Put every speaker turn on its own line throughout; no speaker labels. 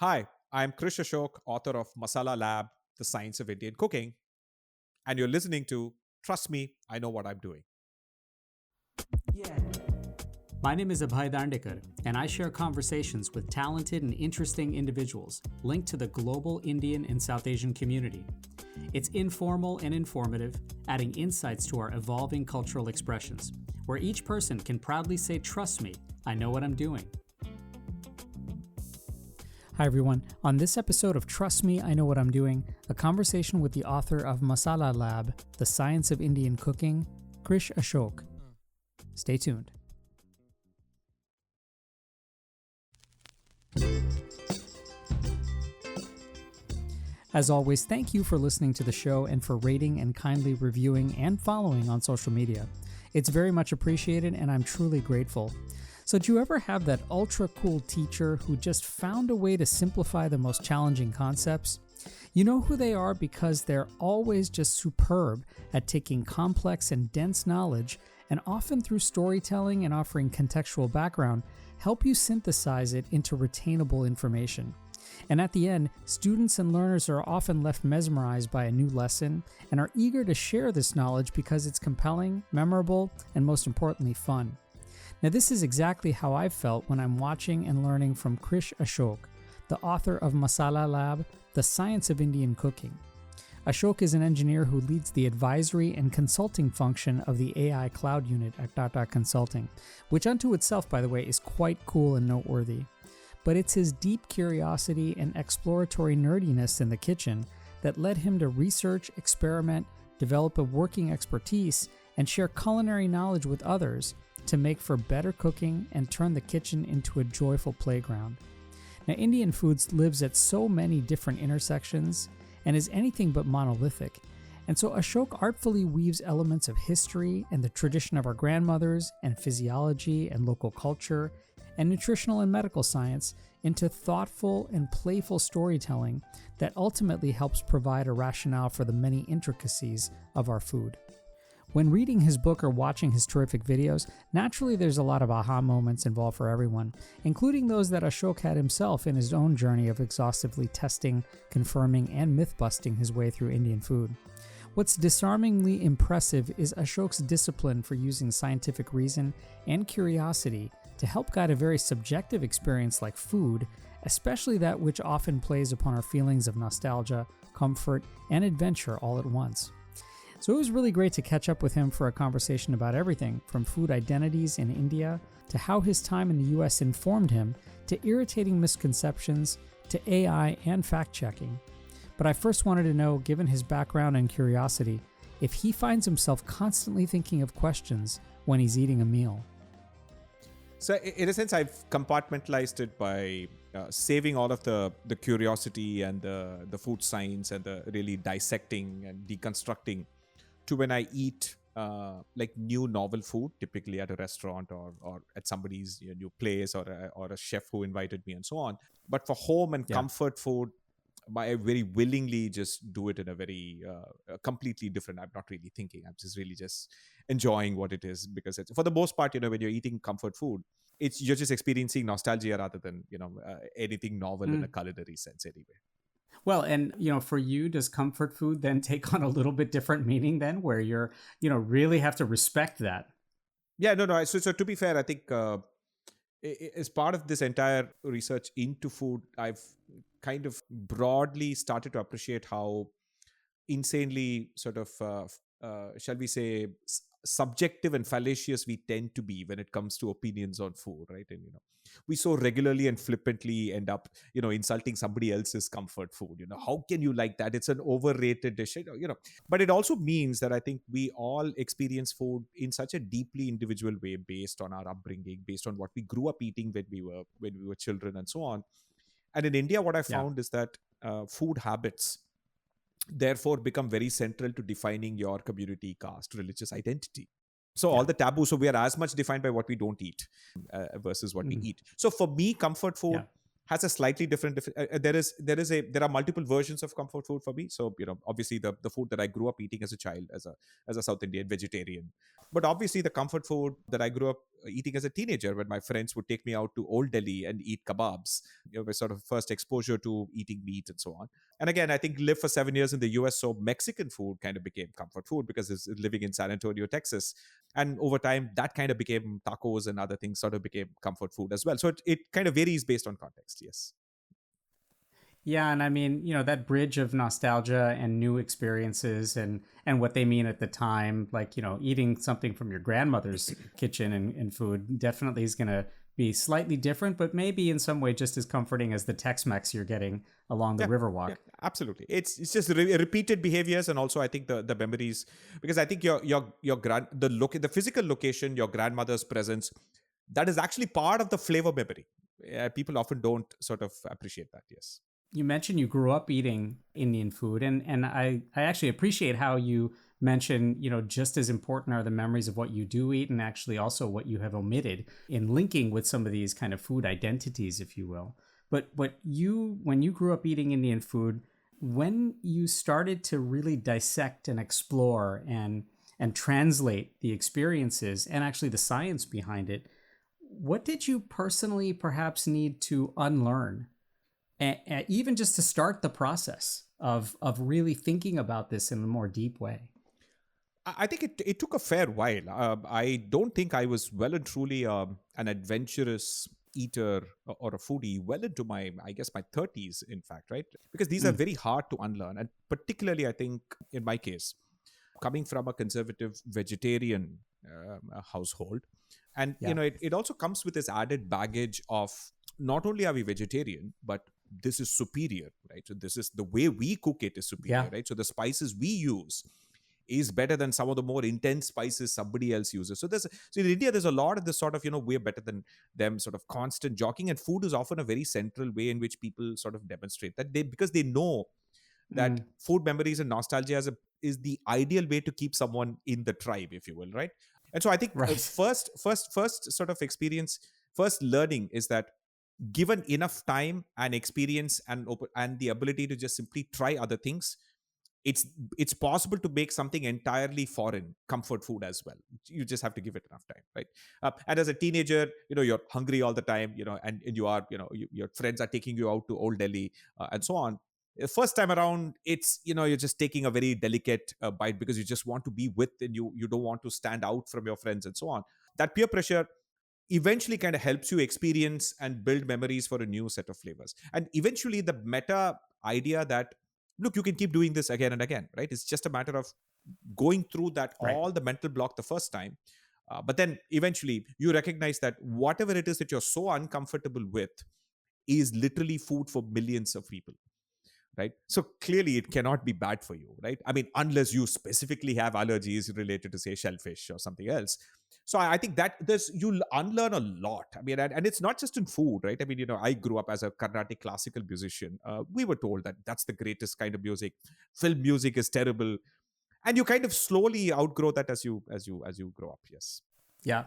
Hi, I'm Krish Ashok, author of Masala Lab, The Science of Indian Cooking, and you're listening to Trust Me, I Know What I'm Doing.
My name is Abhay Dandekar, and I share conversations with talented and interesting individuals linked to the global Indian and South Asian community. It's informal and informative, adding insights to our evolving cultural expressions, where each person can proudly say, "Trust me, I know what I'm doing." Hi, everyone. On this episode of Trust Me, I Know What I'm Doing, a conversation with the author of Masala Lab, The Science of Indian Cooking, Krish Ashok. Stay tuned. As always, thank you for listening to the show and for rating and kindly reviewing and following on social media. It's very much appreciated and I'm truly grateful. So do you ever have that ultra cool teacher who just found a way to simplify the most challenging concepts? You know who they are because they're always just superb at taking complex and dense knowledge and often through storytelling and offering contextual background, help you synthesize it into retainable information. And at the end, students and learners are often left mesmerized by a new lesson and are eager to share this knowledge because it's compelling, memorable, and most importantly, fun. Now, this is exactly how I've felt when I'm watching and learning from Krish Ashok, the author of Masala Lab, The Science of Indian Cooking. Ashok is an engineer who leads the advisory and consulting function of the AI Cloud Unit at Tata Consulting, which unto itself, by the way, is quite cool and noteworthy. But it's his deep curiosity and exploratory nerdiness in the kitchen that led him to research, experiment, develop a working expertise, and share culinary knowledge with others to make for better cooking and turn the kitchen into a joyful playground. Now, Indian foods lives at so many different intersections and is anything but monolithic. And so Ashok artfully weaves elements of history and the tradition of our grandmothers and physiology and local culture and nutritional and medical science into thoughtful and playful storytelling that ultimately helps provide a rationale for the many intricacies of our food. When reading his book or watching his terrific videos, naturally there's a lot of aha moments involved for everyone, including those that Ashok had himself in his own journey of exhaustively testing, confirming, and myth-busting his way through Indian food. What's disarmingly impressive is Ashok's discipline for using scientific reason and curiosity to help guide a very subjective experience like food, especially that which often plays upon our feelings of nostalgia, comfort, and adventure all at once. So it was really great to catch up with him for a conversation about everything from food identities in India to how his time in the US informed him to irritating misconceptions to AI and fact-checking. But I first wanted to know, given his background and curiosity, if he finds himself constantly thinking of questions when he's eating a meal.
So, in a sense, I've compartmentalized it by saving all of the curiosity and the food science and the really dissecting and deconstructing to when I eat like new novel food, typically at a restaurant or at somebody's new place or a chef who invited me and so on. But for home and comfort food, I very willingly just do it in a very completely different. I'm not really thinking. I'm just really just enjoying what it is because it's, for the most part, when you're eating comfort food, you're just experiencing nostalgia rather than anything novel in a culinary sense anyway.
Well, and for you, does comfort food then take on a little bit different meaning then, where you're, really have to respect that?
Yeah, no. So to be fair, I think as part of this entire research into food, I've kind of broadly started to appreciate how insanely sort of, shall we say, subjective and fallacious we tend to be when it comes to opinions on food, right? And we so regularly and flippantly end up insulting somebody else's comfort food. How can you like that? It's an overrated dish. But it also means that I think we all experience food in such a deeply individual way based on our upbringing, based on what we grew up eating when we were children and so on. And in India, what I found is that food habits therefore become very central to defining your community, caste, religious identity. So all the taboos, so we are as much defined by what we don't eat versus what we eat. So for me, comfort food has a slightly different. There are multiple versions of comfort food for me. So obviously the food that I grew up eating as a child, as a South Indian vegetarian, but obviously the comfort food that I grew up eating as a teenager when my friends would take me out to Old Delhi and eat kebabs. My sort of first exposure to eating meat and so on. And again, I think lived for 7 years in the US, so Mexican food kind of became comfort food because it's living in San Antonio, Texas. And over time, that kind of became tacos and other things sort of became comfort food as well. So it kind of varies based on context, yes.
Yeah, and I mean, that bridge of nostalgia and new experiences and what they mean at the time, like, eating something from your grandmother's kitchen and food definitely is going to be slightly different, but maybe in some way just as comforting as the Tex-Mex you're getting along the
Yeah,
Riverwalk.
yeah, absolutely. It's just repeated behaviors, and also I think the memories, because I think your the physical location, your grandmother's presence, that is actually part of the flavor memory. People often don't sort of appreciate that. Yes.
You mentioned you grew up eating Indian food, and I actually appreciate how you mention, just as important are the memories of what you do eat and actually also what you have omitted in linking with some of these kind of food identities, if you will. But you, when you grew up eating Indian food, when you started to really dissect and explore and translate the experiences and actually the science behind it, what did you personally perhaps need to unlearn, even just to start the process of really thinking about this in a more deep way?
I think it took a fair while. I don't think I was well and truly an adventurous eater or a foodie well into my, I guess, my 30s, in fact, right? Because these are
Mm,
very hard to unlearn. And particularly, I think, in my case, coming from a conservative vegetarian household. And,
yeah,
it also comes with this added baggage of not only are we vegetarian, but this is superior, right? So this is the way we cook it is
yeah,
superior, right? So the spices we use is better than some of the more intense spices somebody else uses. So in India, there's a lot of this sort of, we're better than them sort of constant jockeying. And food is often a very central way in which people sort of demonstrate that because they know that
mm,
food memories and nostalgia is the ideal way to keep someone in the tribe, if you will, right? And so I think
right,
first sort of experience, first learning is that given enough time and experience and the ability to just simply try other things, it's it's possible to make something entirely foreign comfort food as well. You just have to give it enough time, right? And as a teenager, you're hungry all the time, and you are, your friends are taking you out to Old Delhi, and so on. First time around, it's, you're just taking a very delicate bite because you just want to be with, and you don't want to stand out from your friends and so on. That peer pressure eventually kind of helps you experience and build memories for a new set of flavors. And eventually the meta idea that, look, you can keep doing this again and again, right? It's just a matter of going through that,
right.
all the mental block the first time. But then eventually you recognize that whatever it is that you're so uncomfortable with is literally food for millions of people, right? So clearly it cannot be bad for you, right? I mean, unless you specifically have allergies related to, say, shellfish or something else. So I think that you'll unlearn a lot. I mean, and it's not just in food, right? I mean, I grew up as a Carnatic classical musician. We were told that that's the greatest kind of music. Film music is terrible, and you kind of slowly outgrow that as you grow up. Yes.
Yeah.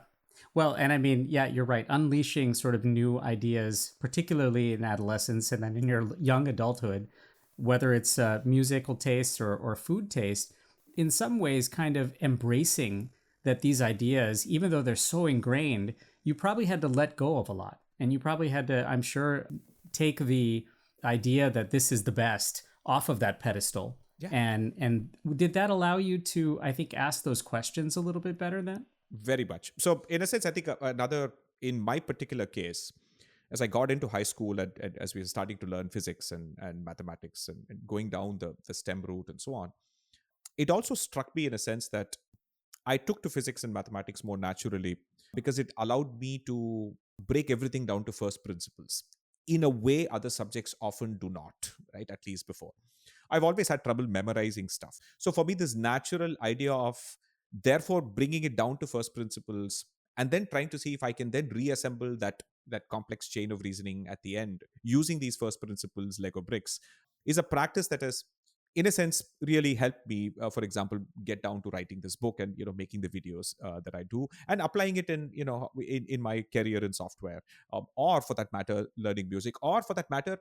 Well, and I mean, yeah, you're right. Unleashing sort of new ideas, particularly in adolescence and then in your young adulthood, whether it's musical taste or food taste, in some ways, kind of embracing that these ideas, even though they're so ingrained, you probably had to let go of a lot. And you probably had to, I'm sure, take the idea that this is the best off of that pedestal.
Yeah.
And did that allow you to, I think, ask those questions a little bit better then?
Very much. So, in a sense, I think another, in my particular case, as I got into high school and as we were starting to learn physics and mathematics and going down the STEM route and so on, it also struck me in a sense that I took to physics and mathematics more naturally because it allowed me to break everything down to first principles in a way other subjects often do not, right? At least before. I've always had trouble memorizing stuff. So for me, this natural idea of therefore bringing it down to first principles and then trying to see if I can then reassemble that complex chain of reasoning at the end using these first principles Lego bricks is a practice that has, in a sense, really helped me, for example, get down to writing this book and making the videos that I do and applying it in my career in software, or for that matter learning music, or for that matter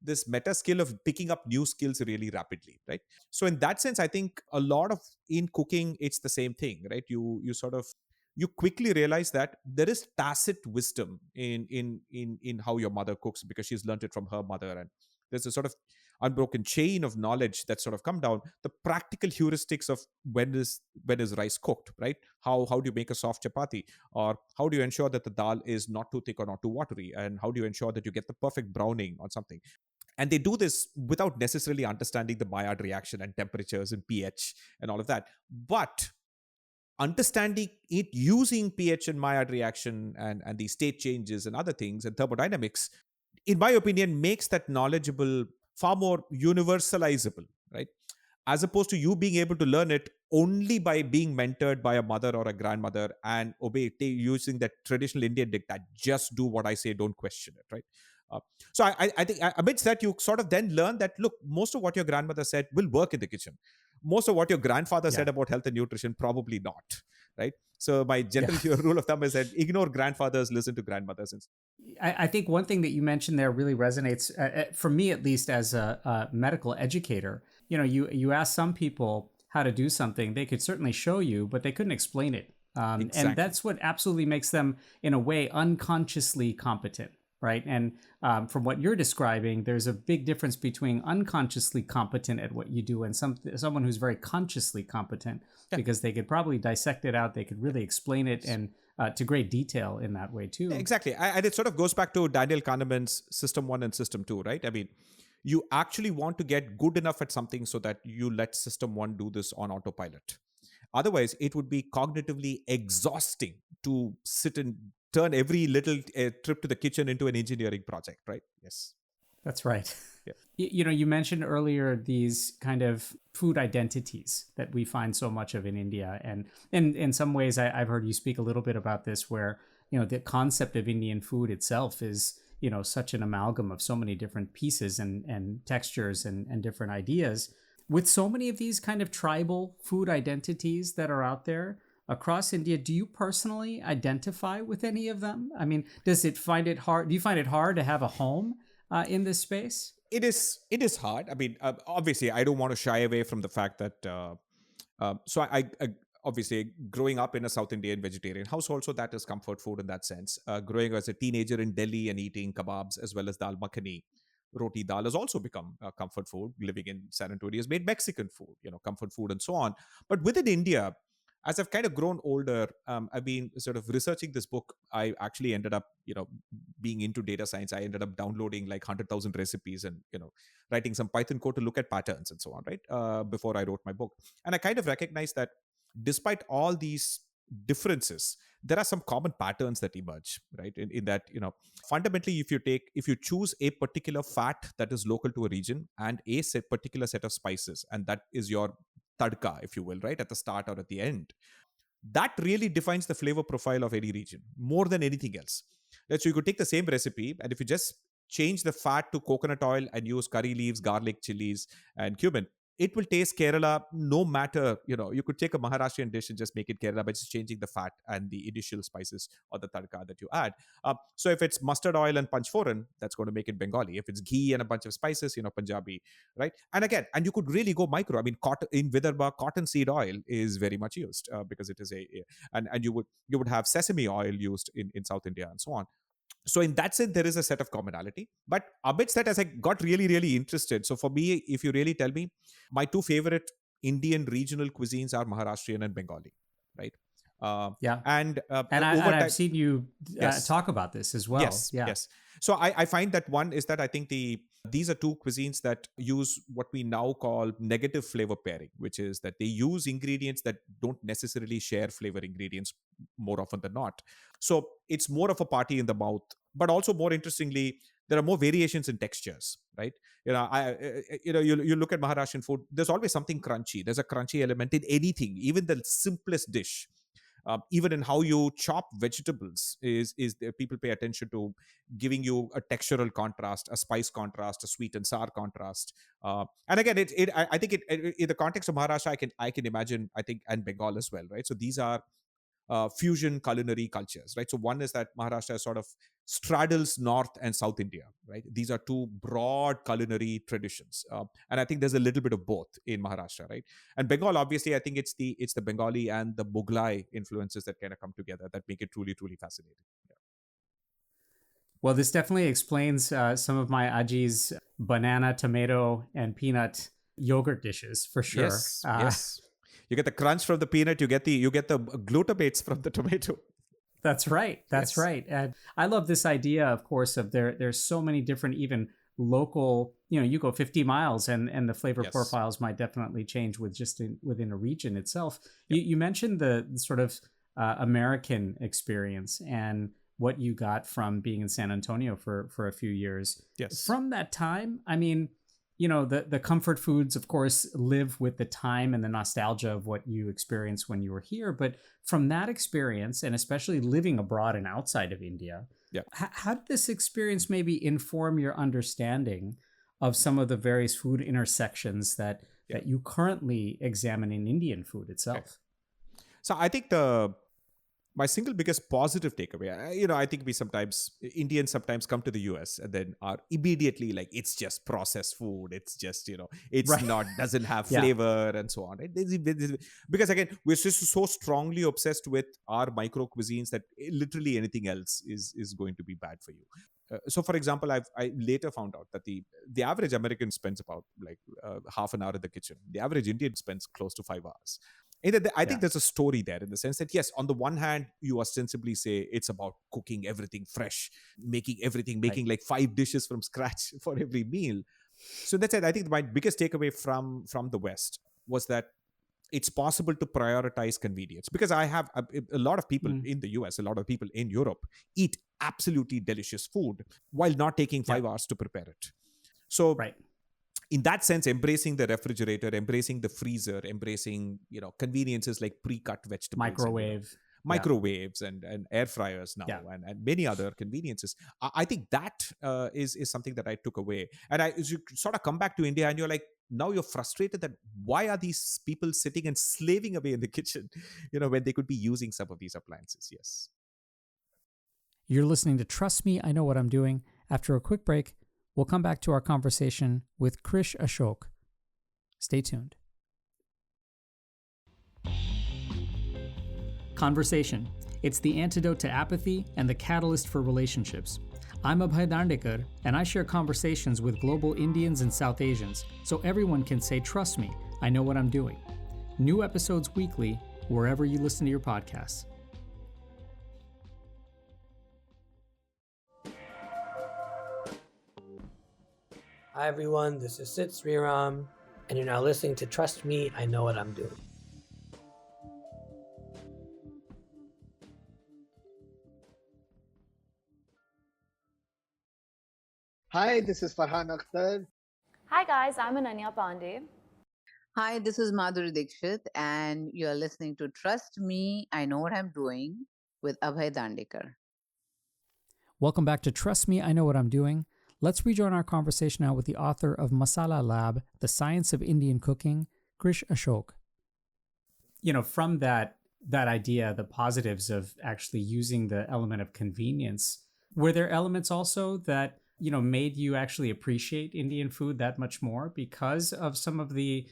this meta skill of picking up new skills really rapidly, right? So in that sense, I think a lot of in cooking it's the same thing, right? You sort of you quickly realize that there is tacit wisdom in how your mother cooks, because she's learned it from her mother, and there's a sort of unbroken chain of knowledge that's sort of come down. The practical heuristics of when is rice cooked, right? How do you make a soft chapati, or how do you ensure that the dal is not too thick or not too watery, and how do you ensure that you get the perfect browning on something. And they do this without necessarily understanding the Maillard reaction and temperatures and pH and all of that, but understanding it using pH and Maillard reaction and the state changes and other things and thermodynamics, in my opinion, makes that knowledgeable far more universalizable, right? As opposed to you being able to learn it only by being mentored by a mother or a grandmother and obey using that traditional Indian dictat, just do what I say, don't question it, right? uh, so I think amidst that, you sort of then learn that, look, most of what your grandmother said will work in the kitchen. Most of what your grandfather
Yeah.
said about health and nutrition, probably not, right? So my
Yeah.
general rule of thumb is that ignore grandfathers, listen to grandmothers.
I think one thing that you mentioned there really resonates for me, at least as a medical educator. You ask some people how to do something, they could certainly show you, but they couldn't explain it. And
Exactly.
that's what absolutely makes them, in a way, unconsciously competent, right? And from what you're describing, there's a big difference between unconsciously competent at what you do and someone who's very consciously competent,
Yeah.
because they could probably dissect it out, they could really explain it, and to great detail in that way too.
Exactly. And it sort of goes back to Daniel Kahneman's system one and system two, right? I mean, you actually want to get good enough at something so that you let system one do this on autopilot. Otherwise, it would be cognitively exhausting to sit and turn every little trip to the kitchen into an engineering project, right? Yes.
That's right.
Yeah.
You mentioned earlier these kind of food identities that we find so much of in India, and in some ways, I've heard you speak a little bit about this, where the concept of Indian food itself is such an amalgam of so many different pieces and textures and different ideas. With so many of these kind of tribal food identities that are out there across India, do you personally identify with any of them? I mean, does it find it hard? Do you find it hard to have a home in this space?
It is hard. I mean, obviously, I don't want to shy away from the fact that so I obviously, growing up in a South Indian vegetarian household, so that is comfort food in that sense. Growing as a teenager in Delhi and eating kebabs as well as dal makhani, roti dal has also become comfort food. Living in San Antonio has made Mexican food, comfort food and so on. But within India, as I've kind of grown older, I've been sort of researching this book. I actually ended up, being into data science. I ended up downloading like 100,000 recipes and, writing some Python code to look at patterns and so on, right? Before I wrote my book. And I kind of recognized that despite all these differences, there are some common patterns that emerge, right? In that, fundamentally, if you choose a particular fat that is local to a region and a particular set of spices, and that is your tadka, if you will, right, at the start or at the end, that really defines the flavor profile of any region more than anything else. Right? So you could take the same recipe, and if you just change the fat to coconut oil and use curry leaves, garlic, chilies, and cumin, it will taste Kerala no matter, you could take a Maharashtrian dish and just make it Kerala by just changing the fat and the initial spices or the tadka that you add. So if it's mustard oil and panchforan, that's going to make it Bengali. If it's ghee and a bunch of spices, Punjabi, right? And you could really go micro. I mean, cotton, in Vidarbha, cottonseed oil is very much used because it is and you would have sesame oil used in South India and so on. So in that sense, there is a set of commonality. But amidst that, as I got really, really interested, so for me, if you really tell me, my two favorite Indian regional cuisines are Maharashtrian and Bengali, right? Uh,
Yeah.
and
And
over
I've
time,
seen you
yes,
talk about this as well.
yes,
Yeah.
yes. So I find that one is that I think these are two cuisines that use what we now call negative flavor pairing, which is that they use ingredients that don't necessarily share flavor ingredients more often than not. So it's more of a party in the mouth, but also more interestingly, there are more variations in textures, right? You look at Maharashtrian food. There's always something crunchy. There's a crunchy element in anything, even the simplest dish. Even in how you chop vegetables, is there, people pay attention to giving you a textural contrast, a spice contrast, a sweet and sour contrast. And again, I think in the context of Maharashtra, I can imagine, I think, and Bengal as well, right? So these are fusion culinary cultures, right? So one is that Maharashtra sort of straddles North and South India, right? These are two broad culinary traditions, and I think there's a little bit of both in Maharashtra, right? And Bengal, obviously, I think it's the Bengali and the Mughlai influences that kind of come together that make it truly, truly fascinating. Yeah.
Well, this definitely explains some of my Aji's banana, tomato, and peanut yogurt dishes for sure.
Yes, yes. You get the crunch from the peanut. You get the glutamates from the tomato.
That's right. That's
Yes.
right. And I love this idea, of course, of there's so many different even local, you go 50 miles and the flavor
Yes.
profiles might definitely change with within a region itself.
Yeah.
You mentioned the sort of American experience and what you got from being in San Antonio for a few years.
Yes.
From that time, I mean, the comfort foods, of course, live with the time and the nostalgia of what you experienced when you were here. But from that experience, and especially living abroad and outside of India,
Yeah.
how did this experience maybe inform your understanding of some of the various food intersections
Yeah.
that you currently examine in Indian food
Okay.
itself?
So I think the my single biggest positive takeaway, I think Indians sometimes come to the US and then are immediately like, it's just processed food. It's just, it's
Right.
not, doesn't have
Yeah.
flavor and so on. Right? Because again, we're just so strongly obsessed with our micro cuisines that literally anything else is going to be bad for you. So, for example, I later found out that the average American spends about like half an hour in the kitchen. The average Indian spends close to 5 hours. I think
Yeah.
there's a story there in the sense that, yes, on the one hand, you ostensibly say it's about cooking everything fresh,
Right.
making like 5 dishes from scratch for every meal. So that's it. I think my biggest takeaway from the West was that it's possible to prioritize convenience, because I have a lot of people
Mm.
in the US, a lot of people in Europe eat absolutely delicious food while not taking
Yeah.
5 hours to prepare it. So
Right.
in that sense, embracing the refrigerator, embracing the freezer, embracing conveniences like pre-cut vegetables and
Microwave. Yeah.
microwaves and air fryers now,
Yeah.
and many other conveniences. I think that is something that I took away. And as you sort of come back to India and you're like, now you're frustrated that why are these people sitting and slaving away in the kitchen, when they could be using some of these appliances. Yes.
You're listening to Trust Me, I Know What I'm Doing. After a quick break, we'll come back to our conversation with Krish Ashok. Stay tuned. Conversation. It's the antidote to apathy and the catalyst for relationships. I'm Abhay Dandekar, and I share conversations with global Indians and South Asians, so everyone can say, trust me, I know what I'm doing. New episodes weekly, wherever you listen to your podcasts.
Hi everyone, this is Sid Sriram, and you're now listening to Trust Me, I Know What I'm Doing.
Hi, this is Farhan Akhtar.
Hi guys, I'm Ananya Pandey.
Hi, this is Madhuri Dixit, and you're listening to Trust Me, I Know What I'm Doing with Abhay Dandekar.
Welcome back to Trust Me, I Know What I'm Doing. Let's rejoin our conversation now with the author of Masala Lab, The Science of Indian Cooking, Krish Ashok. From that idea, the positives of actually using the element of convenience, were there elements also that made you actually appreciate Indian food that much more because of some of the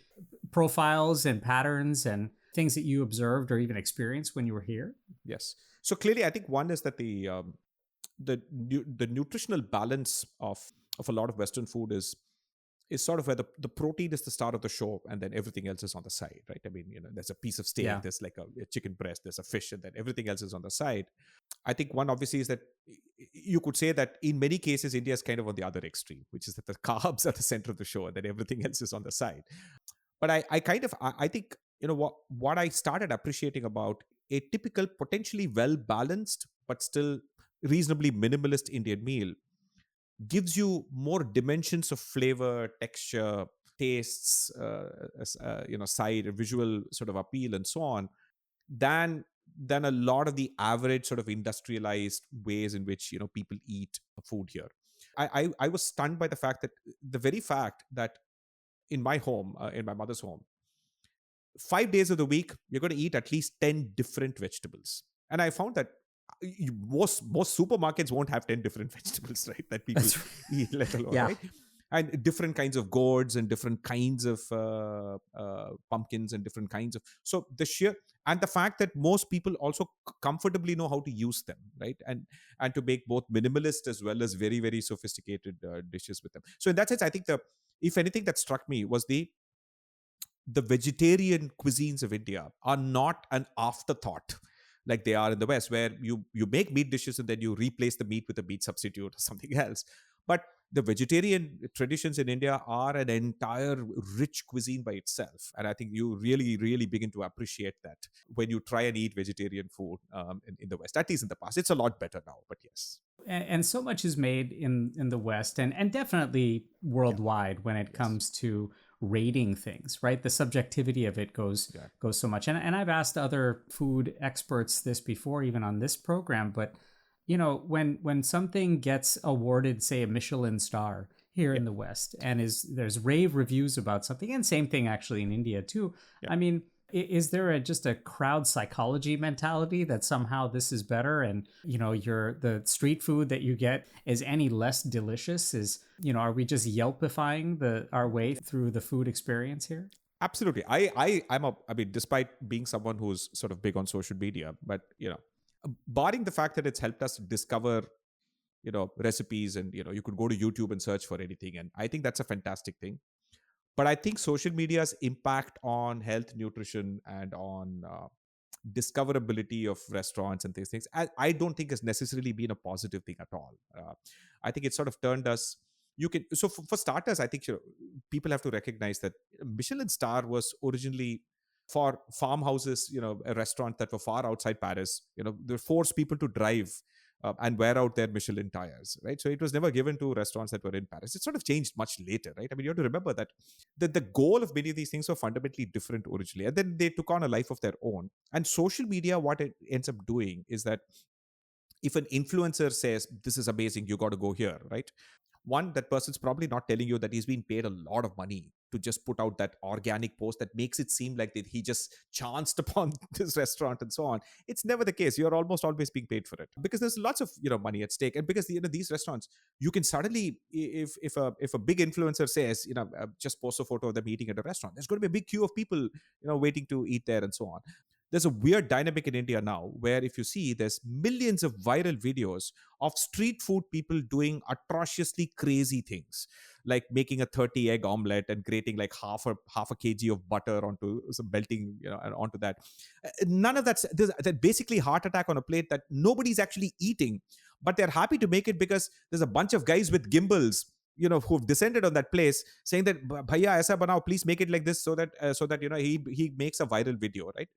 profiles and patterns and things that you observed or even experienced when you were here?
Yes. So clearly, I think one is that the nutritional balance of a lot of Western food is sort of where the protein is the start of the show, and then everything else is on the side, right? I mean, there's a piece of steak,
Yeah.
there's like a chicken breast, there's a fish, and then everything else is on the side. I think one obviously is that you could say that in many cases India is kind of on the other extreme, which is that the carbs are the center of the show and then everything else is on the side. But I think what I started appreciating about a typical potentially well balanced but still reasonably minimalist Indian meal gives you more dimensions of flavor, texture, tastes, side, visual sort of appeal, and so on, than a lot of the average sort of industrialized ways in which people eat food here. I was stunned by the very fact that in my home, in my mother's home, 5 days of the week, you're going to eat at least 10 different vegetables. And I found that most supermarkets won't have 10 different vegetables, right? That people
That's
eat, let alone,
yeah.
right? And different kinds of gourds and different kinds of pumpkins and different kinds of. So and the fact that most people also comfortably know how to use them, right? And to make both minimalist as well as very, very sophisticated dishes with them. So in that sense, I think if anything that struck me was the vegetarian cuisines of India are not an afterthought like they are in the West, where you make meat dishes and then you replace the meat with a meat substitute or something else. But the vegetarian traditions in India are an entire rich cuisine by itself. And I think you really, really begin to appreciate that when you try and eat vegetarian food in the West, at least in the past. It's a lot better now, but yes.
And so much is made in the West and definitely worldwide when it
Yes.
comes to rating things, right? The subjectivity of it goes so much. And I've asked other food experts this before, even on this program, but when something gets awarded, say, a Michelin star here in the West, and there's rave reviews about something, and same thing actually in India too. I mean, is there just a crowd psychology mentality that somehow this is better, and the street food that you get is any less delicious? Are we just Yelpifying our way through the food experience here?
Absolutely. I mean, despite being someone who's sort of big on social media, but barring the fact that it's helped us discover recipes, and you could go to YouTube and search for anything, and I think that's a fantastic thing. But I think social media's impact on health, nutrition, and on discoverability of restaurants and these things, I don't think has necessarily been a positive thing at all. I think it sort of turned us. For starters, I think people have to recognize that Michelin star was originally for farmhouses, a restaurant that were far outside Paris. They forced people to drive and wear out their Michelin tires, right? So it was never given to restaurants that were in Paris. It sort of changed much later, right? I mean, you have to remember that the goal of many of these things were fundamentally different originally, and then they took on a life of their own. And social media, what it ends up doing is that if an influencer says, this is amazing, you got to go here, right? One, that person's probably not telling you that he's been paid a lot of money to just put out that organic post that makes it seem like that he just chanced upon this restaurant and so on. It's never the case. You're almost always being paid for it because there's lots of money at stake, and because these restaurants, you can suddenly, if a big influencer says just post a photo of them eating at a restaurant, there's going to be a big queue of people waiting to eat there and so on. There's a weird dynamic in India now where if you see, there's millions of viral videos of street food people doing atrociously crazy things, like making a 30 egg omelette and grating like half a kg of butter onto some melting, and onto that. None of there's basically heart attack on a plate that nobody's actually eating, but they're happy to make it because there's a bunch of guys with gimbals who've descended on that place saying that bhaiya aisa banao, please make it like this, so that he makes a viral video, right?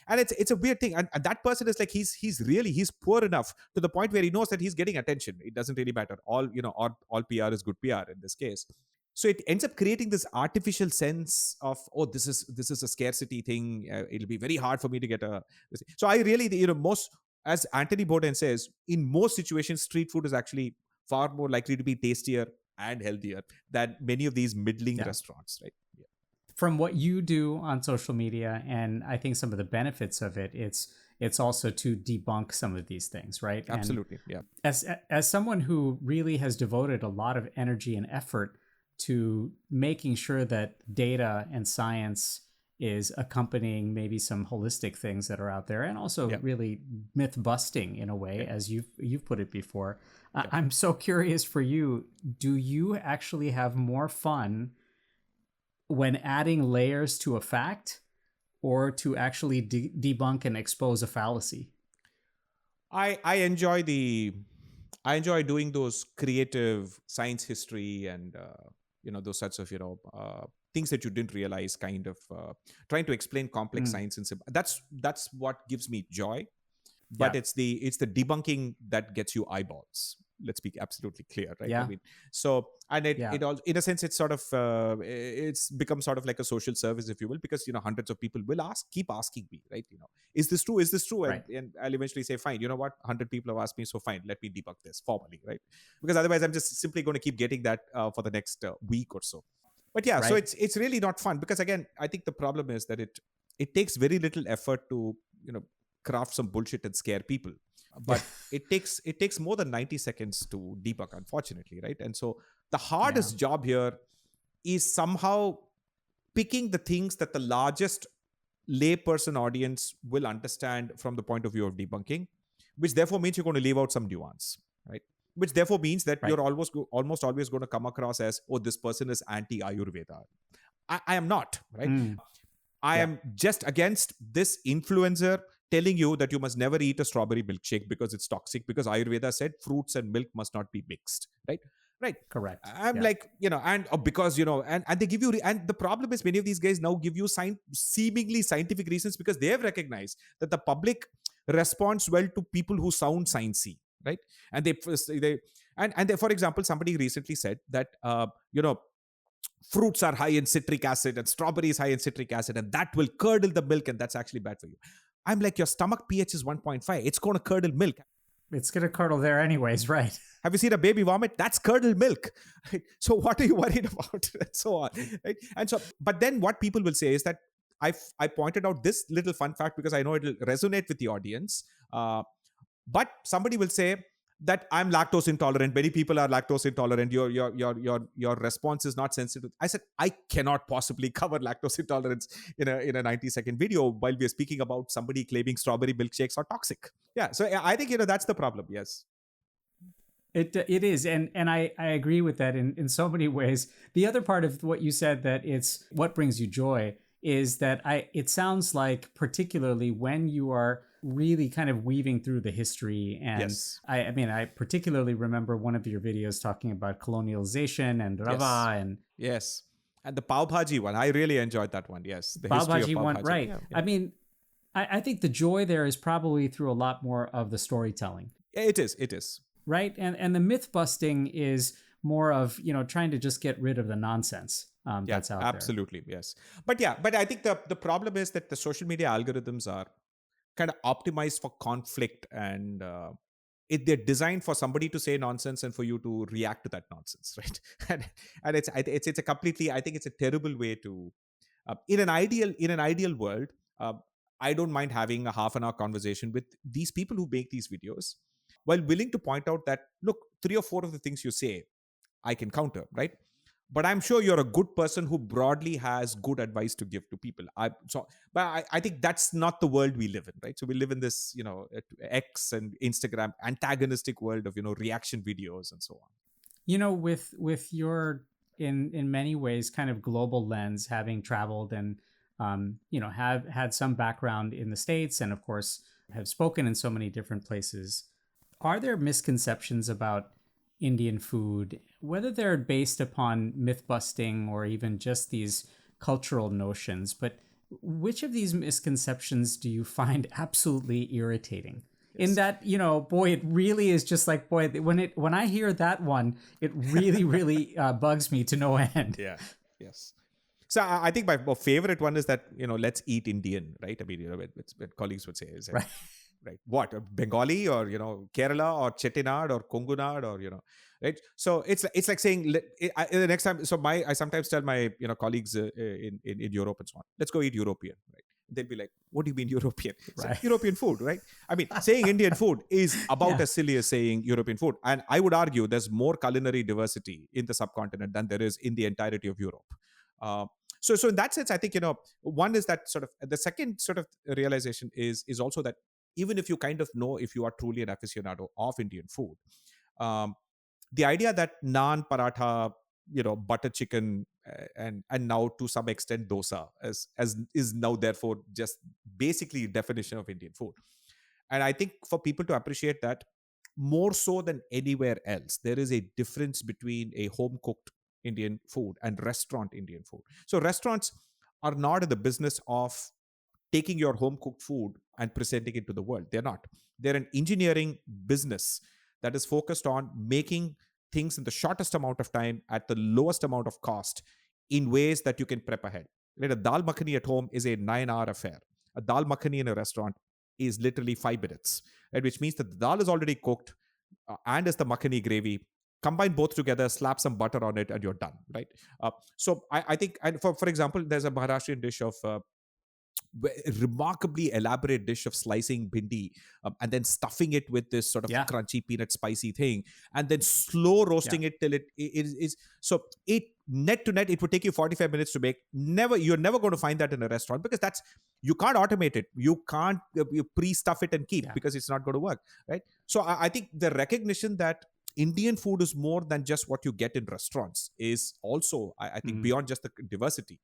And it's a weird thing, and that person is like, he's poor enough to the point where he knows that he's getting attention. It doesn't really matter. All PR is good PR in this case. So it ends up creating this artificial sense of, oh, this is a scarcity thing, it'll be very hard for me to get so I really, most, as Anthony Bourdain says, in most situations street food is actually far more likely to be tastier and healthier than many of these middling restaurants, right? Yeah.
From what you do on social media, and I think some of the benefits of it, it's also to debunk some of these things, right?
Absolutely.
And
yeah.
As someone who really has devoted a lot of energy and effort to making sure that data and science is accompanying maybe some holistic things that are out there, and also really myth busting in a way, as you've put it before. I'm so curious for you, do you actually have more fun when adding layers to a fact, or to actually debunk and expose a fallacy?
I enjoy doing those creative science history and those sorts of things that you didn't realize, kind of trying to explain complex science, and that's what gives me joy. But it's the debunking that gets you eyeballs. Let's be absolutely clear, right? I mean, so, and it all, in a sense, it's sort of it's become sort of like a social service, if you will, because hundreds of people will keep asking me, right? Is this true? Is this true?
Right.
And I'll eventually say, fine. You know what? 100 people have asked me, so fine. Let me debunk this formally, right? Because otherwise, I'm just simply going to keep getting that for the next week or so. But yeah, so it's really not fun, because again, I think the problem is that it takes very little effort to, craft some bullshit and scare people. But it takes more than 90 seconds to debug, unfortunately, right? And so the hardest job here is somehow picking the things that the largest layperson audience will understand from the point of view of debunking, which therefore means you're going to leave out some nuance, right? Which therefore means that you're almost always going to come across as, oh, this person is anti-Ayurveda. I am not, right? I am just against this influencer telling you that you must never eat a strawberry milkshake because it's toxic, because Ayurveda said fruits and milk must not be mixed, right? Right.
Correct.
I'm like, and because, and they give you, and the problem is many of these guys now give you seemingly scientific reasons because they have recognized that the public responds well to people who sound sciencey, right? And they, for example, somebody recently said that, fruits are high in citric acid and strawberries high in citric acid, and that will curdle the milk, and that's actually bad for you. I'm like, your stomach pH is 1.5. It's going to curdle milk.
It's going to curdle there anyways, right?
Have you seen a baby vomit? That's curdled milk. Right? So what are you worried about? And so on. Right? And so, but then what people will say is that I pointed out this little fun fact because I know it'll resonate with the audience. But somebody will say that I'm lactose intolerant. Many people are lactose intolerant. Your response is not sensitive. I said, I cannot possibly cover lactose intolerance in a 90-second video while we are speaking about somebody claiming strawberry milkshakes are toxic. Yeah. So I think, that's the problem. Yes.
It is. And I agree with that in so many ways. The other part of what you said, that it's what brings you joy, is that it sounds like particularly when you are really kind of weaving through the history. And I particularly remember one of your videos talking about colonialization and Rava and
and the pav bhaji one. I really enjoyed that one. Yes, the
pav
history
bhaji
of pav
one,
bhaji.
right?
Yeah.
I think the joy there is probably through a lot more of the storytelling.
It is
right, and the myth busting is more of trying to just get rid of the nonsense that's out there.
Absolutely, yes. But I think the problem is that the social media algorithms are kind of optimized for conflict, and they're designed for somebody to say nonsense and for you to react to that nonsense, right? and it's a completely, I think it's a terrible way to in an ideal world. I don't mind having a half an hour conversation with these people who make these videos, while willing to point out that, look, 3 or 4 of the things you say I can counter, right? But I'm sure you're a good person who broadly has good advice to give to people. I think that's not the world we live in, right? So we live in this, X and Instagram antagonistic world of, reaction videos and so on.
With your in many ways kind of global lens, having traveled and have had some background in the States, and of course have spoken in so many different places, are there misconceptions about Indian food, whether they're based upon myth busting or even just these cultural notions? But which of these misconceptions do you find absolutely irritating? Yes. In that, boy, it really is just like, boy, when I hear that one, it really, really bugs me to no end.
Yeah. Yes. So I think my favorite one is that, let's eat Indian, right? I mean, what colleagues would say is,
right.
Right. What? Bengali or, Kerala or Chettinad or Kongunad or, right? So it's like saying the next time. So I sometimes tell my, colleagues in Europe and so on, let's go eat European, right? They'll be like, what do you mean European? Right. European food, right? I mean, saying Indian food is about as silly as saying European food. And I would argue there's more culinary diversity in the subcontinent than there is in the entirety of Europe. So in that sense, I think, one is that sort of, the second sort of realization is also that even if you kind of know if you are truly an aficionado of Indian food, the idea that naan, paratha, butter chicken, and now to some extent dosa as is now therefore just basically definition of Indian food. And I think for people to appreciate that more so than anywhere else, there is a difference between a home cooked Indian food and restaurant Indian food. So restaurants are not in the business of taking your home cooked food and presenting it to the world. They're not. They're an engineering business that is focused on making things in the shortest amount of time at the lowest amount of cost in ways that you can prep ahead. Right? A dal makhani at home is a 9-hour affair. A dal makhani in a restaurant is literally 5 minutes, right? Which means that the dal is already cooked and is the makhani gravy. Combine both together, slap some butter on it, and you're done, right? So I think, and for example, there's a Maharashtrian dish of remarkably elaborate dish of slicing bhindi and then stuffing it with this sort of
Yeah.
crunchy peanut spicy thing, and then slow roasting it till it is so it net to net it would take you 45 minutes to make. You're never going to find that in a restaurant, because that's, you can't automate it, you can't you pre-stuff it and keep, because it's not going to work, right? So I think the recognition that Indian food is more than just what you get in restaurants is also, I think, beyond just the diversity.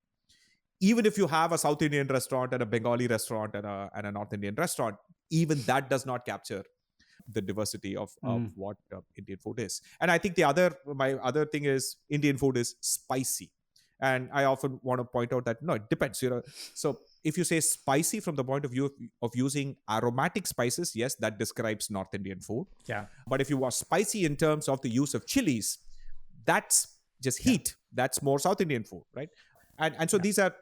Even if you have a South Indian restaurant and a Bengali restaurant and a North Indian restaurant, even that does not capture the diversity of what Indian food is. And I think my other thing is Indian food is spicy. And I often want to point out that, no, it depends. So if you say spicy from the point of view of using aromatic spices, yes, that describes North Indian food.
Yeah.
But if you are spicy in terms of the use of chilies, that's just heat. That's more South Indian food, right? And so these are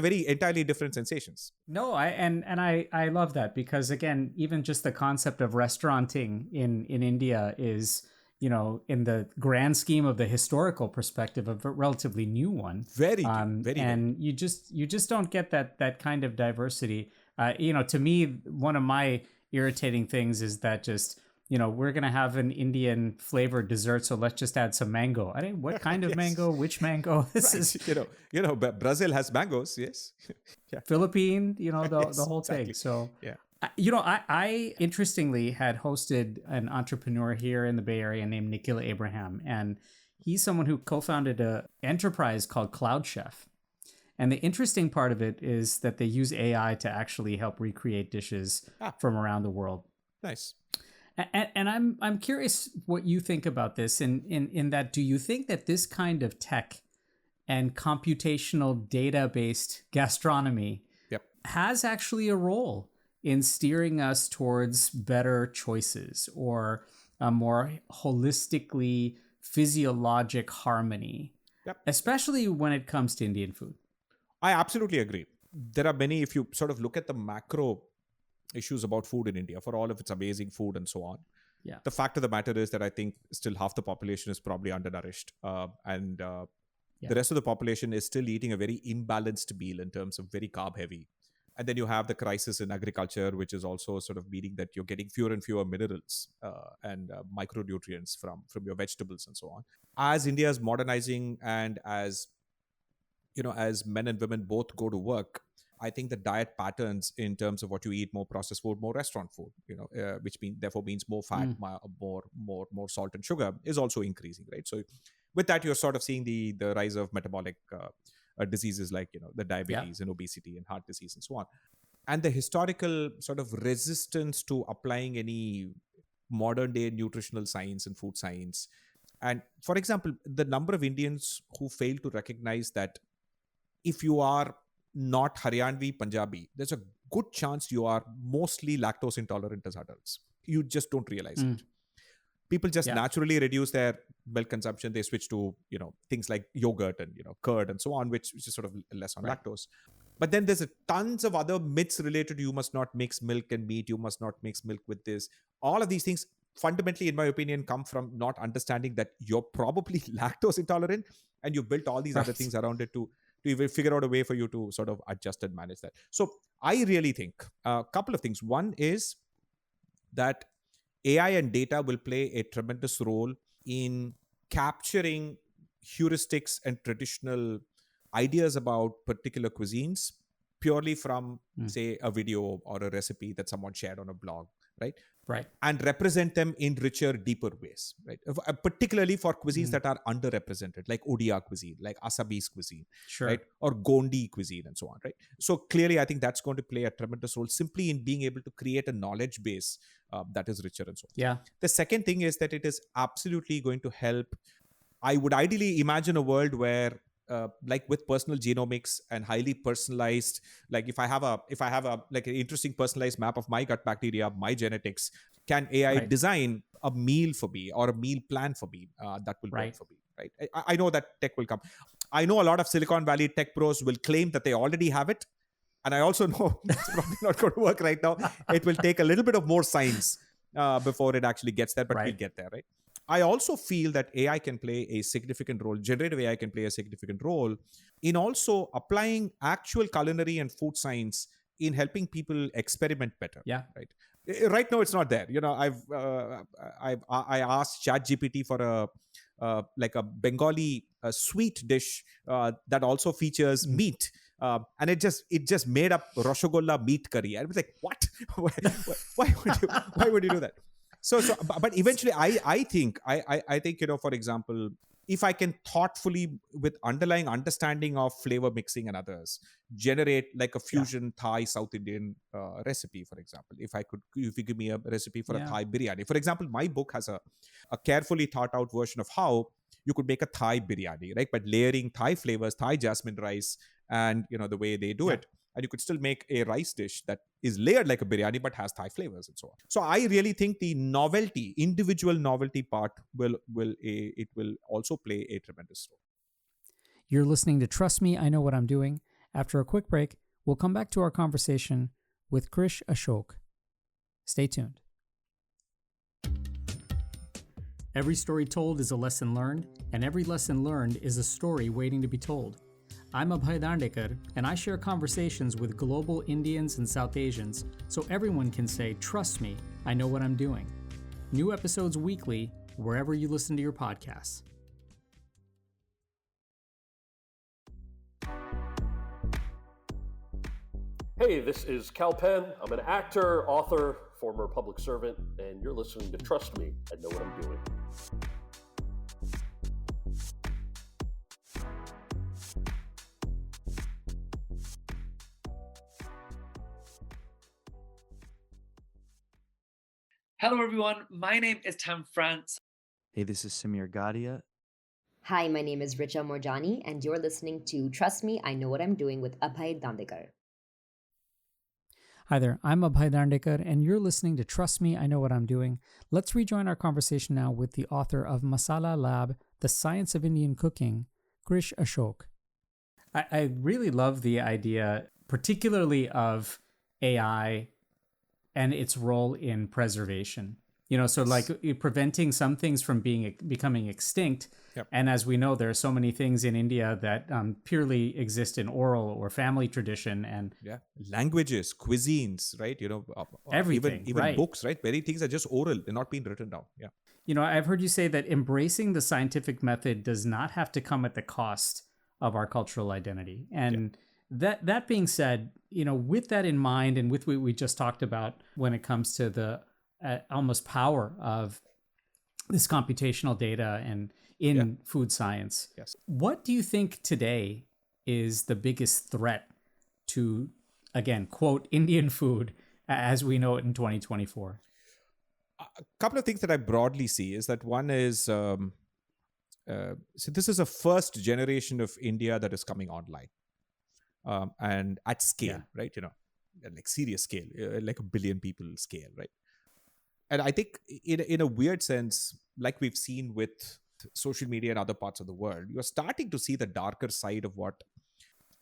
very entirely different sensations.
No, I love that, because again, even just the concept of restauranting in India is, in the grand scheme of the historical perspective, a relatively new one.
Very new.
And you just don't get that kind of diversity. To me, one of my irritating things is that just, we're going to have an Indian flavored dessert, so let's just add some mango. I mean, what kind of mango? Which mango? This is,
Brazil has mangoes, yes.
Yeah. Philippine, the whole thing. So,
yeah.
I interestingly had hosted an entrepreneur here in the Bay Area named Nikhil Abraham, and he's someone who co-founded an enterprise called Cloud Chef. And the interesting part of it is that they use AI to actually help recreate dishes from around the world.
Nice.
And I'm curious what you think about this. In that, do you think that this kind of tech and computational data-based gastronomy has actually a role in steering us towards better choices or a more holistically physiologic harmony, especially when it comes to Indian food?
I absolutely agree. There are many, if you sort of look at the macro issues about food in India, for all of its amazing food and so on.
Yeah.
The fact of the matter is that I think still half the population is probably undernourished. And the rest of the population is still eating a very imbalanced meal in terms of very carb heavy. And then you have the crisis in agriculture, which is also sort of meaning that you're getting fewer and fewer minerals and micronutrients from your vegetables and so on. As India is modernizing and as men and women both go to work, I think the diet patterns in terms of what you eat, more processed food, more restaurant food, which therefore means more fat, more salt and sugar, is also increasing, right? So with that, you're sort of seeing the rise of metabolic diseases like the diabetes and obesity and heart disease and so on. And the historical sort of resistance to applying any modern day nutritional science and food science. And for example, the number of Indians who fail to recognize that if you are not Haryanvi Punjabi, there's a good chance you are mostly lactose intolerant as adults. You just don't realize it. People just naturally reduce their milk consumption. They switch to things like yogurt and curd and so on, which is sort of less on lactose. But then there's tons of other myths related to you must not mix milk and meat, you must not mix milk with this. All of these things fundamentally, in my opinion, come from not understanding that you're probably lactose intolerant, and you built all these other things around it to even figure out a way for you to sort of adjust and manage that. So I really think a couple of things. One is that AI and data will play a tremendous role in capturing heuristics and traditional ideas about particular cuisines purely from, say, a video or a recipe that someone shared on a blog, right?
Right.
And represent them in richer, deeper ways, right? Particularly for cuisines that are underrepresented, like Odia cuisine, like Assamese cuisine, right? Or Gondi cuisine and so on, right? So clearly, I think that's going to play a tremendous role simply in being able to create a knowledge base that is richer and so on.
Yeah.
The second thing is that it is absolutely going to help. I would ideally imagine a world where like with personal genomics and highly personalized, like if I have a like an interesting personalized map of my gut bacteria, my genetics, can AI design a meal for me or a meal plan for me that will work for me, right? I know that tech will come. I know a lot of Silicon Valley tech pros will claim that they already have it. And I also know it's probably not going to work right now. It will take a little bit of more science before it actually gets there, but we'll get there, right? I also feel that AI can play a significant role, generative AI can play a significant role in also applying actual culinary and food science in helping people experiment better.
Yeah.
Right. Right now, it's not there. I asked ChatGPT for a like a Bengali sweet dish that also features meat, and it just made up Rasgulla meat curry. I was like, what? Why would you do that? But eventually, I think for example, if I can thoughtfully, with underlying understanding of flavor mixing and others, generate like a fusion Thai South Indian recipe, for example, if you give me a recipe for a
Yeah.
Thai biryani, for example, my book has a carefully thought out version of how you could make a Thai biryani, right? But layering Thai flavors, Thai jasmine rice, and the way they do
Yeah.
it, and you could still make a rice dish that is layered like a biryani but has Thai flavors and so on. So I really think the individual novelty part will also play a tremendous role.
You're listening to Trust Me, I Know What I'm Doing. After a quick break, we'll come back to our conversation with Krish Ashok. Stay tuned. Every story told is a lesson learned, and every lesson learned is a story waiting to be told. I'm Abhay Dandekar, and I share conversations with global Indians and South Asians so everyone can say, trust me, I know what I'm doing. New episodes weekly, wherever you listen to your podcasts.
Hey, this is Cal Penn. I'm an actor, author, former public servant, and you're listening to Trust Me, I Know What I'm Doing.
Hello, everyone. My name is Tam France.
Hey, this is Samir Gadia.
Hi, my name is Richa Morjani, and you're listening to Trust Me, I Know What I'm Doing with Abhay Dandekar.
Hi there, I'm Abhay Dandekar, and you're listening to Trust Me, I Know What I'm Doing. Let's rejoin our conversation now with the author of Masala Lab, The Science of Indian Cooking, Krish Ashok. I really love the idea, particularly of AI and its role in preservation. So like preventing some things from becoming extinct.
Yep.
And as we know, there are so many things in India that purely exist in oral or family tradition and
Languages, cuisines, right?
Everything,
even
right.
books, right? Many things are just oral; they're not being written down. Yeah.
I've heard you say that embracing the scientific method does not have to come at the cost of our cultural identity. And that being said, with that in mind, and with what we just talked about when it comes to the almost power of this computational data and in food science,
Yes.
what do you think today is the biggest threat to, again, quote, Indian food as we know it in 2024?
A couple of things that I broadly see is that one is, so this is a first generation of India that is coming online, and at scale, right? Like serious scale, like 1 billion people scale, right? And I think in a weird sense, like we've seen with social media and other parts of the world, you're starting to see the darker side of what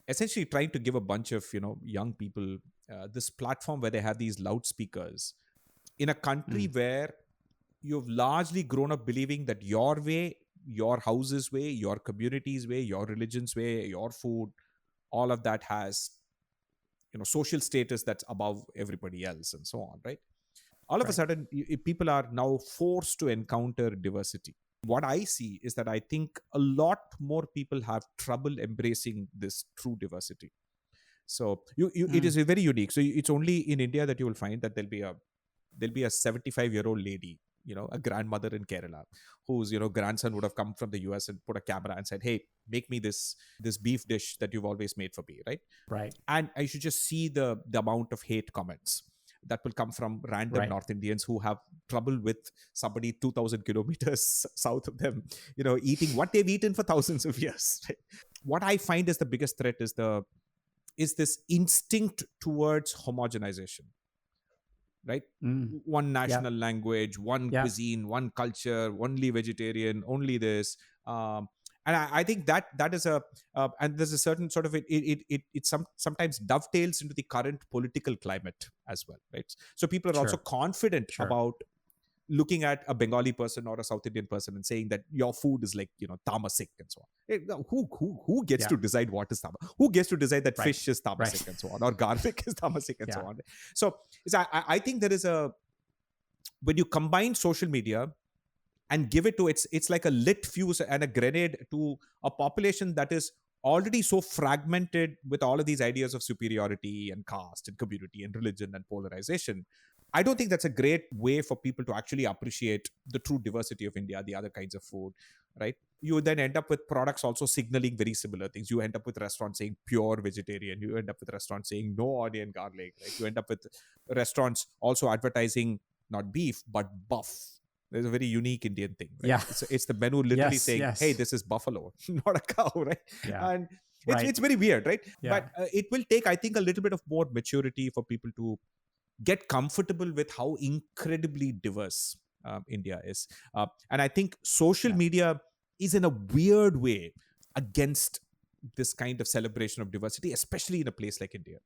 essentially trying to give a bunch of young people this platform where they have these loudspeakers in a country where you've largely grown up believing that your way, your house's way, your community's way, your religion's way, your food, all of that has social status that's above everybody else and so on, right? All of a sudden, people are now forced to encounter diversity. What I see is that I think a lot more people have trouble embracing this true diversity. So it is very unique. So it's only in India that you will find that there'll be a 75-year-old lady, a grandmother in Kerala, whose grandson would have come from the US and put a camera and said, "Hey, make me this beef dish that you've always made for me," right?
Right.
And I should just see the amount of hate comments that will come from random North Indians who have trouble with somebody 2,000 kilometers south of them, eating what they've eaten for thousands of years. Right? What I find is the biggest threat is this instinct towards homogenization, right? One national language, one cuisine, one culture, only vegetarian, only this. And I think that is and there's a certain sort of it sometimes dovetails into the current political climate as well, right? So people are also confident about looking at a Bengali person or a South Indian person and saying that your food is like, tamasik and so on. No, who gets to decide what is tamasik? Who gets to decide that fish is tamasik and so on, or garlic is tamasik and so on? So I think there is when you combine social media and give it to it's like a lit fuse and a grenade to a population that is already so fragmented with all of these ideas of superiority and caste and community and religion and polarization. I don't think that's a great way for people to actually appreciate the true diversity of India, the other kinds of food, right? You then end up with products also signaling very similar things. You end up with restaurants saying pure vegetarian. You end up with restaurants saying no onion garlic, right? You end up with restaurants also advertising not beef, but buff. There's a very unique Indian thing, right?
Yeah.
It's the menu literally saying, hey, this is buffalo, not a cow, right?
Yeah.
And it's very weird, right?
Yeah.
But it will take, I think, a little bit of more maturity for people to get comfortable with how incredibly diverse India is. And I think social media is in a weird way against this kind of celebration of diversity, especially in a place like India.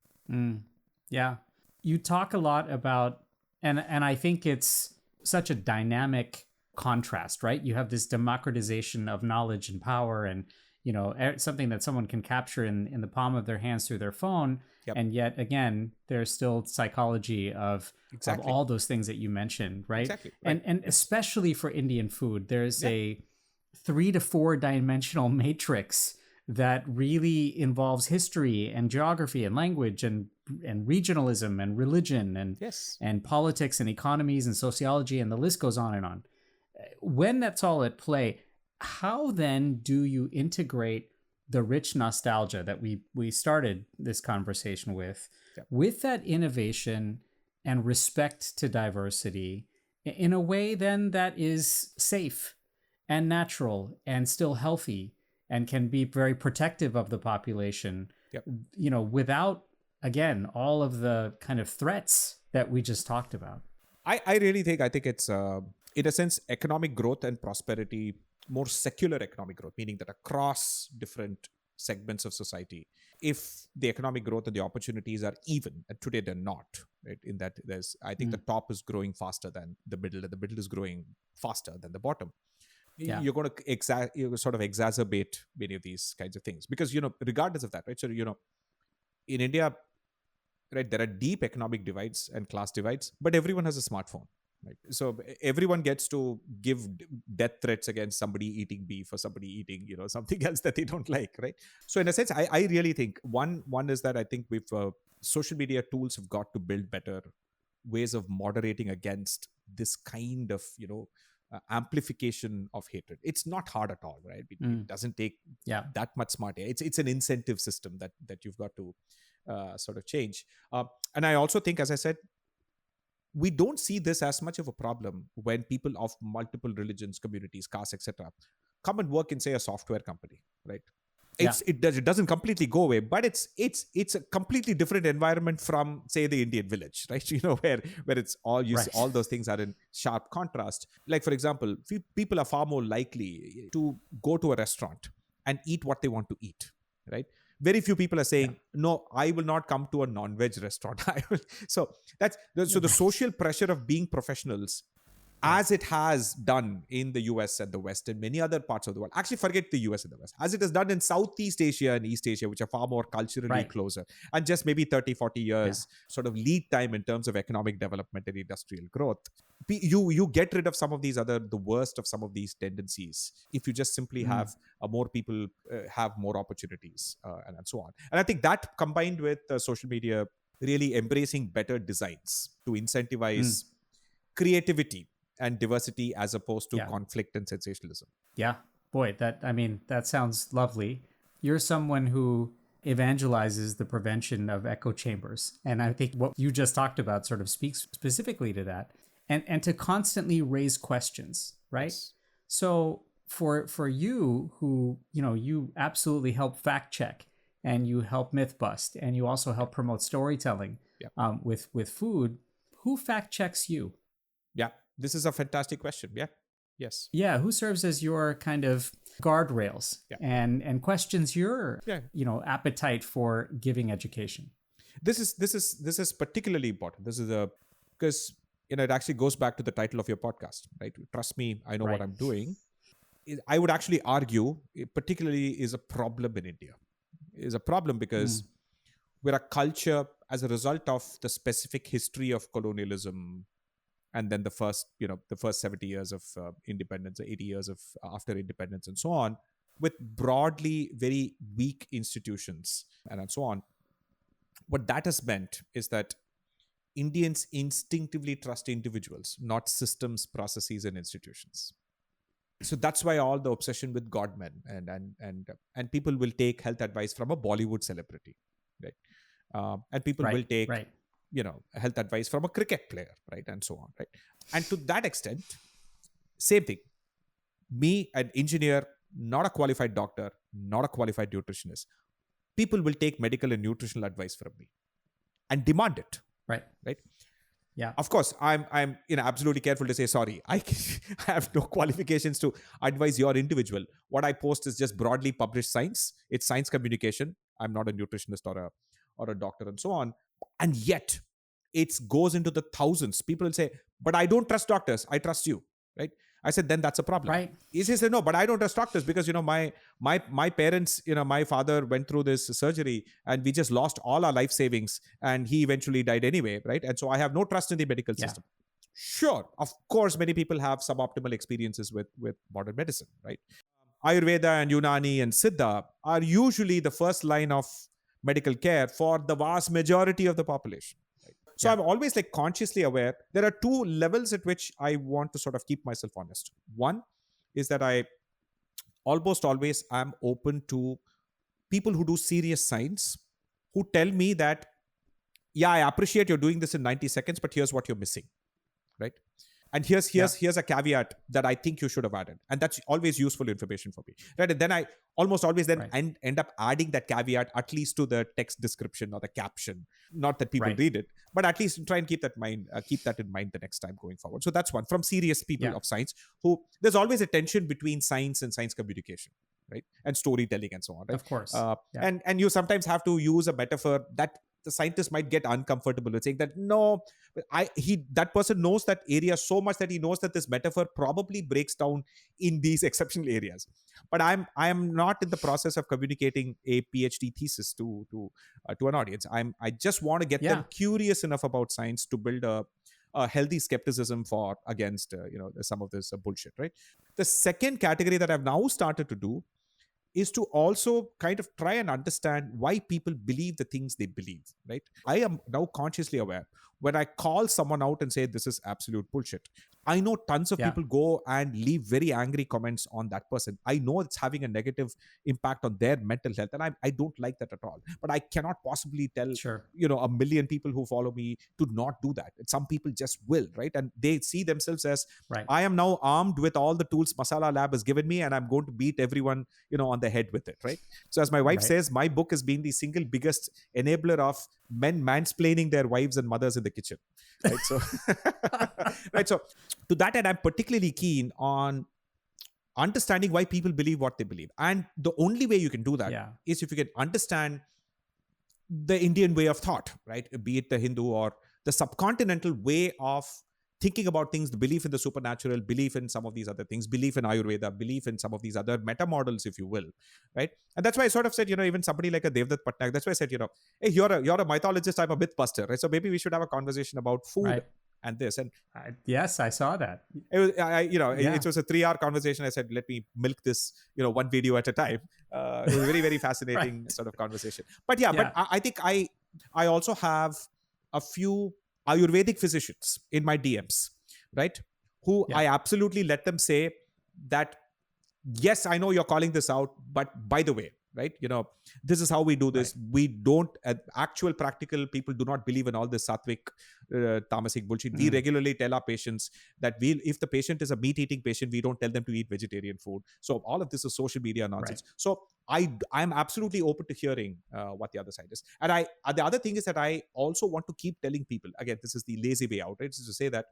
Yeah. You talk a lot about, and I think it's such a dynamic contrast, right? You have this democratization of knowledge and power and, something that someone can capture in the palm of their hands through their phone.
Yep.
And yet again, there's still psychology of all those things that you mentioned, right?
Exactly. Right.
And especially for Indian food, there's a 3 to 4 dimensional matrix that really involves history and geography and language and regionalism and religion and politics and economies and sociology, and the list goes on and on. When that's all at play, how then do you integrate the rich nostalgia that we started this conversation with that innovation and respect to diversity in a way then that is safe and natural and still healthy and can be very protective of the population, without, again, all of the kind of threats that we just talked about?
I really think it's, in a sense, economic growth and prosperity, more secular economic growth, meaning that across different segments of society, if the economic growth and the opportunities are even, and today they're not, right? In that I think the top is growing faster than the middle, and the middle is growing faster than the bottom. You're going to sort of exacerbate many of these kinds of things because, regardless of that, right? So, in India, right, there are deep economic divides and class divides, but everyone has a smartphone. Right. So everyone gets to give death threats against somebody eating beef or somebody eating, something else that they don't like, right? So in a sense, I really think one is that I think social media tools have got to build better ways of moderating against this kind of, amplification of hatred. It's not hard at all, right? It doesn't take that much smart. It's an incentive system that you've got to sort of change. And I also think, as I said, we don't see this as much of a problem when people of multiple religions, communities, castes, etc., come and work in, say, a software company, right? It doesn't completely go away, but it's a completely different environment from, say, the Indian village, right? Where it's all all those things are in sharp contrast. Like, for example, people are far more likely to go to a restaurant and eat what they want to eat, right? Very few people are saying, no, I will not come to a non-veg restaurant. So the social pressure of being professionals, as it has done in the US and the West and many other parts of the world. Actually, forget the US and the West. As it has done in Southeast Asia and East Asia, which are far more culturally closer. And just maybe 30, 40 years sort of lead time in terms of economic development and industrial growth. You get rid of some of these the worst of some of these tendencies if you just simply have more people have more opportunities and so on. And I think that combined with social media really embracing better designs to incentivize creativity and diversity as opposed to conflict and sensationalism.
Yeah. Boy, that sounds lovely. You're someone who evangelizes the prevention of echo chambers. And I think what you just talked about sort of speaks specifically to that. And to constantly raise questions, right? Yes. So for you who, you absolutely help fact check and you help myth bust and you also help promote storytelling with food, who fact checks you?
Yeah. This is a fantastic question. Yeah. Yes.
Yeah. Who serves as your kind of guardrails and questions your, appetite for giving education?
This is particularly important. This is because it actually goes back to the title of your podcast, right? Trust me, I know what
Right.
I'm doing. I would actually argue, it particularly is a problem in India. Is a problem because we're a culture as a result of the specific history of colonialism, and then the first 70 years of independence, 80 years of after independence, and so on, with broadly very weak institutions and so on. What that has meant is that Indians instinctively trust individuals, not systems, processes, and institutions. So that's why all the obsession with godmen, and people will take health advice from a Bollywood celebrity, right? And people will take health advice from a cricket player, right, and so on, right? And to that extent, same thing. Me, an engineer, not a qualified doctor, not a qualified nutritionist, people will take medical and nutritional advice from me and demand it, right?
Yeah.
Of course, I'm absolutely careful to say sorry. I have no qualifications to advise your individual. What I post is just broadly published science. It's science communication. I'm not a nutritionist or a doctor and so on. And yet, it goes into the thousands. People will say, "But I don't trust doctors. I trust you." Right? I said, then that's a problem.
Right.
He said, no, but I don't trust doctors because my parents, my father went through this surgery and we just lost all our life savings and he eventually died anyway, right? And so I have no trust in the medical system. Sure, of course, many people have suboptimal experiences with modern medicine, right? Ayurveda and Unani and Siddha are usually the first line of medical care for the vast majority of the population. So I'm always consciously aware. There are two levels at which I want to sort of keep myself honest. One is that I almost always am open to people who do serious science, who tell me that, yeah, I appreciate you're doing this in 90 seconds, but here's what you're missing, right? And here's a caveat that I think you should have added. And that's always useful information for me, right? And then I almost always end up adding that caveat at least to the text description or the caption. Not that people read it, but at least try and keep that in mind the next time going forward. So that's one, from serious people of science who, there's always a tension between science and science communication, right? And storytelling and so on, right?
Of course.
And you sometimes have to use a metaphor that the scientist might get uncomfortable with, saying that no, that person knows that area so much that he knows that this metaphor probably breaks down in these exceptional areas. But I am not in the process of communicating a PhD thesis to an audience. I just want to get them curious enough about science to build a healthy skepticism against some of this bullshit, right? The second category that I've now started to do is to also kind of try and understand why people believe the things they believe, right? I am now consciously aware when I call someone out and say this is absolute bullshit. I know tons of people go and leave very angry comments on that person. I know it's having a negative impact on their mental health, and I don't like that at all. But I cannot possibly tell a million people who follow me to not do that. Some people just will, right? And they see themselves as, I am now armed with all the tools Masala Lab has given me, and I'm going to beat everyone on the head with it, right? So as my wife says, my book has been the single biggest enabler of men mansplaining their wives and mothers in the kitchen, right? So so to that end, I'm particularly keen on understanding why people believe what they believe. And the only way you can do that is if you can understand the Indian way of thought, right? Be it the Hindu or the subcontinental way of thinking about things, the belief in the supernatural, belief in some of these other things, belief in Ayurveda, belief in some of these other meta models, if you will, right? And that's why I sort of said, even somebody like a Devdutt Patnaik, that's why I said, hey, you're a mythologist, I'm a myth buster, right? So maybe we should have a conversation about food and this. And
yes, I saw that.
It was, it was a 3-hour conversation. I said, let me milk this, one video at a time. It was a very, very fascinating sort of conversation. But but I think I also have a few Ayurvedic physicians in my DMs, right? Who I absolutely let them say that, yes, I know you're calling this out, but by the way, right? This is how we do this. We don't, actual practical people do not believe in all this sattvic, tamasic bullshit. We regularly tell our patients that if the patient is a meat-eating patient, we don't tell them to eat vegetarian food. So all of this is social media nonsense. So I'm absolutely open to hearing what the other side is. And the other thing is that I also want to keep telling people, again, this is the lazy way out, right? Is to say that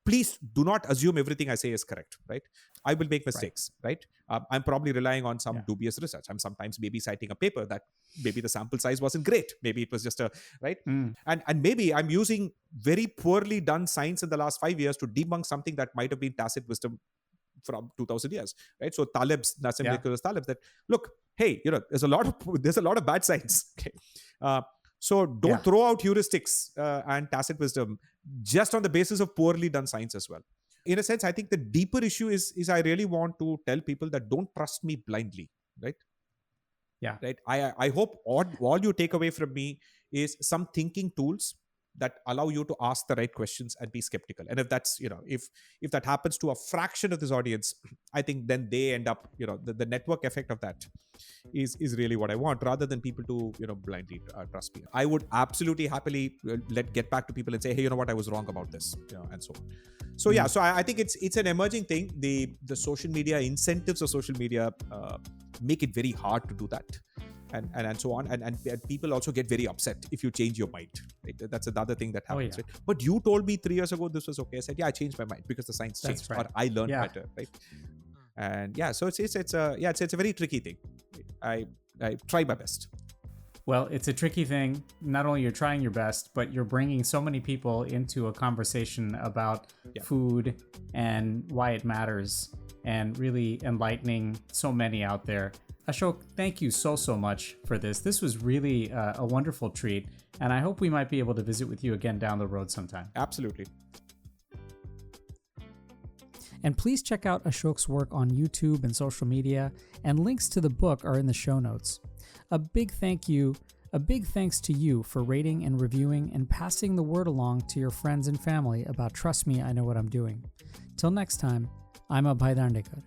please do not assume everything I say is correct, right? I will make mistakes, right? I'm probably relying on some dubious research. I'm sometimes maybe citing a paper that maybe the sample size wasn't great. Maybe it was just right? And maybe I'm using very poorly done science in the last 5 years to debunk something that might have been tacit wisdom from 2000 years, right? So Nassim Nicholas Taleb's that, look, hey, there's a lot of bad science. Okay. So don't throw out heuristics and tacit wisdom just on the basis of poorly done science as well. In a sense, I think the deeper issue is I really want to tell people that don't trust me blindly, right?
Yeah.
Right. I hope all you take away from me is some thinking tools that allow you to ask the right questions and be skeptical. And if that's, if that happens to a fraction of this audience, I think then they end up, the network effect of that is really what I want, rather than people to, blindly trust me. I would absolutely happily get back to people and say, hey, you know what, I was wrong about this, and so on. So yeah, so I think it's an emerging thing. The social media incentives of social media make it very hard to do that. And so on, and people also get very upset if you change your mind, right? That's another thing that happens, right? But you told me 3 years ago this was okay. I said, I changed my mind because the science changed, or I learned better, right? And so it's a very tricky thing. I try my best.
Well, it's a tricky thing. Not only you're trying your best, but you're bringing so many people into a conversation about food and why it matters, and really enlightening so many out there. Ashok, thank you so much for this. This was really a wonderful treat, and I hope we might be able to visit with you again down the road sometime.
Absolutely.
And please check out Ashok's work on YouTube and social media, and links to the book are in the show notes. A big thanks to you for rating and reviewing and passing the word along to your friends and family about Trust Me, I Know What I'm Doing. Till next time, I'm Abhay Dandekar.